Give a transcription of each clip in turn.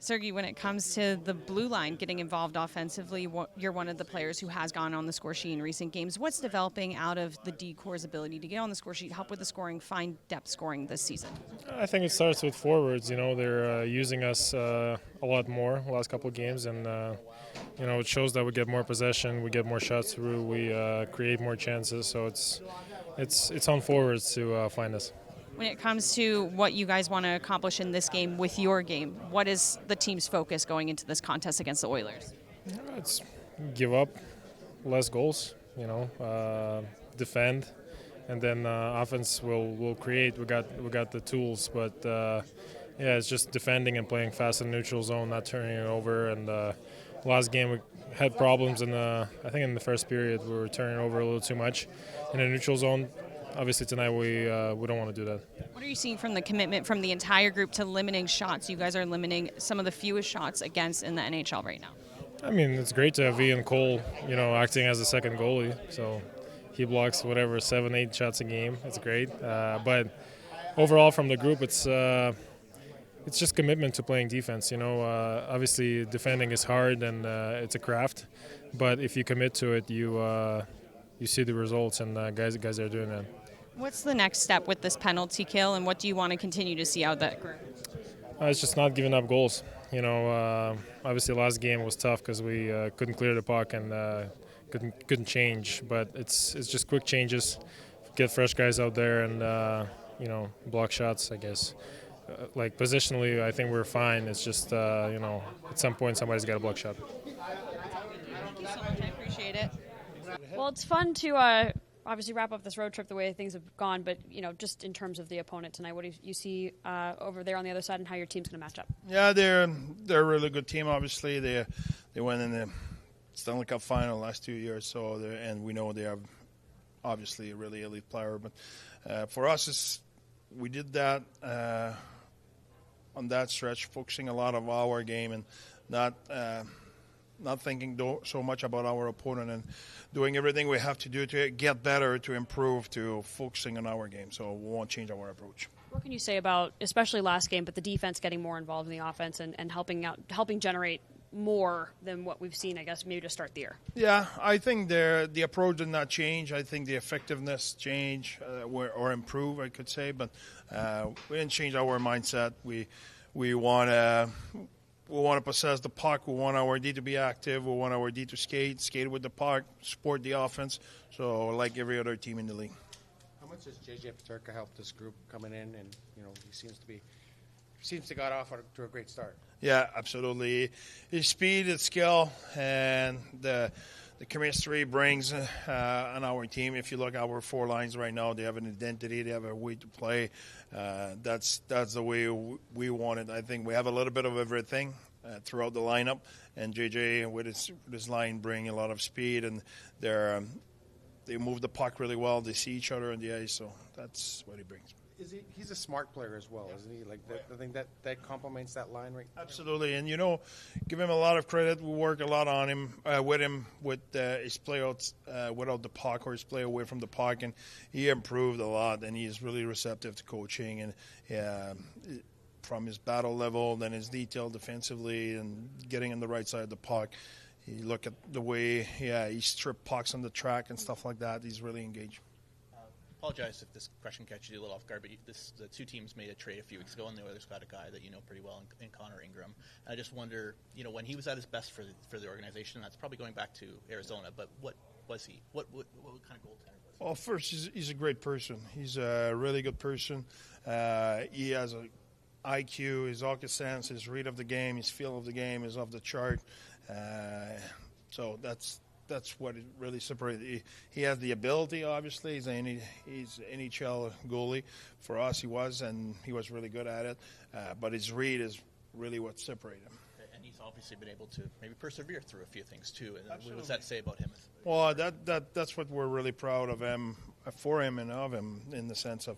Sergey, when it comes to the blue line getting involved offensively, you're one of the players who has gone on the score sheet in recent games. What's developing out of the D-Corps' ability to get on the score sheet, help with the scoring, find depth scoring this season? I think it starts with forwards. They're using us a lot more the last couple of games, and it shows that we get more possession, we get more shots through, we create more chances. So it's on forwards to find us. When it comes to what you guys want to accomplish in this game with your game, what is the team's focus going into this contest against the Oilers? It's give up less goals, defend, and then offense will create. We got the tools, but it's just defending and playing fast in the neutral zone, not turning it over. And last game we had problems I think in the first period we were turning over a little too much in the neutral zone. Obviously tonight we don't want to do that. What are you seeing from the commitment from the entire group to limiting shots? You guys are limiting some of the fewest shots against in the NHL right now. I mean, it's great to have Ian Cole, acting as the second goalie. So he blocks 7-8 shots a game. It's great. But overall from the group, it's just commitment to playing defense. Obviously defending is hard and it's a craft. But if you commit to it, you see the results, and guys are doing that. What's the next step with this penalty kill, and what do you want to continue to see out of that group? It's just not giving up goals. Obviously last game was tough because we couldn't clear the puck and couldn't change. But it's just quick changes, get fresh guys out there, and block shots. I guess. Positionally, I think we're fine. It's just at some point somebody's got a block shot. Thank you so much. I appreciate it. Well, it's fun to obviously wrap up this road trip the way things have gone, but just in terms of the opponent tonight, what do you see over there on the other side, and how your team's going to match up? Yeah, they're a really good team. Obviously, they went in the Stanley Cup final last 2 years, and we know they have obviously a really elite player. But for us, we did that on that stretch, focusing a lot of our game and not thinking so much about our opponent and doing everything we have to do to get better, to improve, to focusing on our game. So we won't change our approach. What can you say about, especially last game, but the defense getting more involved in the offense and helping generate more than what we've seen, I guess, maybe to start the year? Yeah, I think the approach did not change. I think the effectiveness changed or improve, I could say, but we didn't change our mindset. We want to possess the puck. We want our D to be active. We want our D to skate with the puck, support the offense. So like every other team in the league. How much does JJ Moser help this group coming in? And he seems to got off to a great start. Yeah, absolutely. His speed, his skill, and the chemistry brings on our team. If you look at our four lines right now, they have an identity. They have a way to play. That's the way we want it. I think we have a little bit of everything throughout the lineup, and JJ with his line bring a lot of speed, and they move the puck really well. They see each other on the ice, so that's what he brings. He's a smart player as well, isn't he? I think that complements that line right. Absolutely, and give him a lot of credit. We work a lot on him, with his play out without the puck, or his play away from the puck, and he improved a lot. And he's really receptive to coaching, and from his battle level, then his detail defensively, and getting on the right side of the puck. You look at the way, he stripped pucks on the track and stuff like that. He's really engaged. Apologize if this question catches you a little off guard, but the two teams made a trade a few weeks ago, and the Oilers got a guy that you know pretty well in Connor Ingram. And I just wonder, when he was at his best for the organization, that's probably going back to Arizona, but what was he? What kind of goaltender was he? Well, first, he's a great person. He's a really good person. He has an IQ, his hockey sense, his read of the game, his feel of the game is off the chart. So that's what it really separated. He has the ability, obviously. He's an NHL goalie. For us, he was really good at it. But his read is really what separated him. And he's obviously been able to maybe persevere through a few things, too. And what does that say about him? Well, that's what we're really proud of him, for him and of him, in the sense of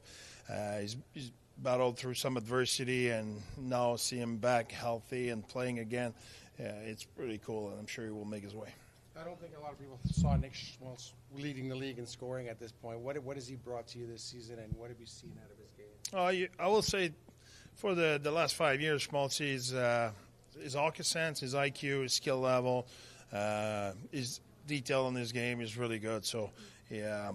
he's battled through some adversity, and now see him back healthy and playing again. It's pretty cool, and I'm sure he will make his way. I don't think a lot of people saw Nick Schmaltz leading the league in scoring at this point. What has he brought to you this season, and what have you seen out of his game? I will say, for the last 5 years, Schmaltz is his hockey sense, his IQ, his skill level, his detail in his game is really good. So, yeah,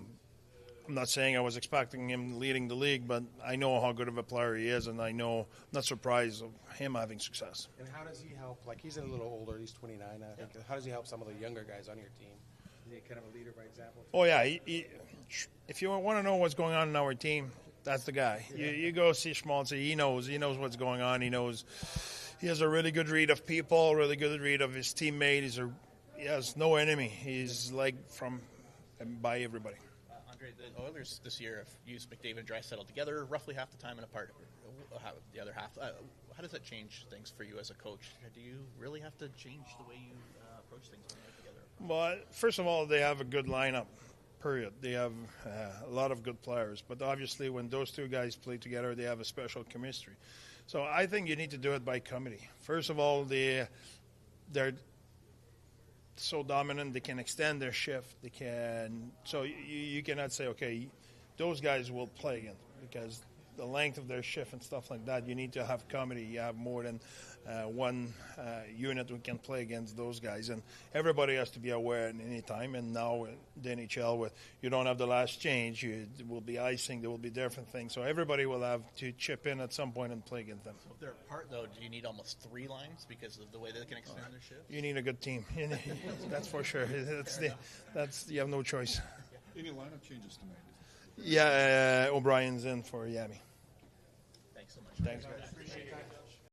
I'm not saying I was expecting him leading the league, but I know how good of a player he is, and I'm not surprised of him having success. And how does he help? Like, he's a little older. He's 29, I think. How does he help some of the younger guys on your team? Is he kind of a leader by example? Oh, yeah. If you want to know what's going on in our team, that's the guy. Yeah. You go see Schmaltz. He knows what's going on. He has a really good read of people, really good read of his teammate. He has no enemy. He's liked by everybody. André, the Oilers this year have used McDavid and Draisaitl together roughly half the time and apart the other half. How does that change things for you as a coach? Do you really have to change the way you approach things when they're together? Well, first of all, they have a good lineup, period. They have a lot of good players. But obviously, when those two guys play together, they have a special chemistry. So I think you need to do it by committee. First of all, they're so dominant, they can extend their shift. So you cannot say, okay, those guys will play again, because the length of their shift and stuff like that, you need to have comedy. You have more than one unit who can play against those guys, and everybody has to be aware at any time. And now the NHL, you don't have the last change, there will be icing, there will be different things, so everybody will have to chip in at some point and play against them. So if they're apart, though, do you need almost 3 lines because of the way they can extend their shift? You need a good team. That's for sure. You have no choice. Any lineup changes tonight? Yeah, O'Brien's in for Yami. Thanks so much. Thanks, guys. Appreciate it.